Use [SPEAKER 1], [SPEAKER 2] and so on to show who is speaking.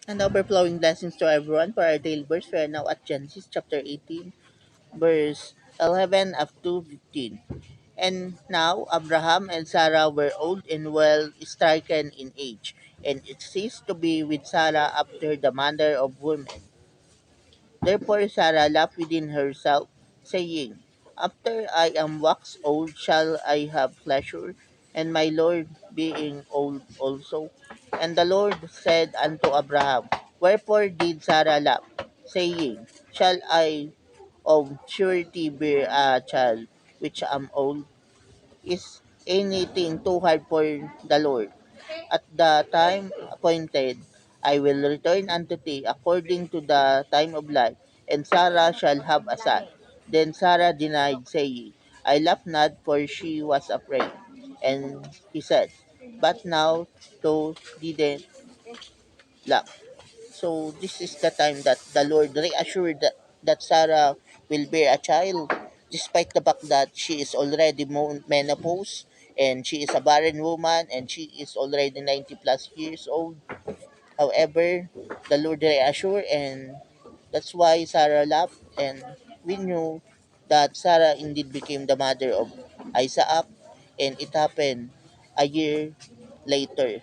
[SPEAKER 1] And overflowing blessings to everyone for our daily verse. We are now at Genesis chapter 18, verse 11 up to 15. And now Abraham and Sarah were old and well stricken in age, and it ceased to be with Sarah after the manner of women. Therefore Sarah laughed within herself, saying, After I am waxed old shall I have pleasure, and my Lord being old also? And the Lord said unto Abraham, Wherefore did Sarah laugh, saying, Shall I of surety bear a child which am old? Is anything too hard for the Lord? At the time appointed, I will return unto thee according to the time of life, and Sarah shall have a son. Then Sarah denied, saying, I laugh not, for she was afraid. And he said, But now thou didn't laugh. So this is the time that the Lord reassured that Sarah will bear a child, despite the fact that she is already menopause, and she is a barren woman, and she is already 90 plus years old. However, the Lord reassured, and that's why Sarah laughed, and we knew that Sarah indeed became the mother of Isaac, and it happened a year later.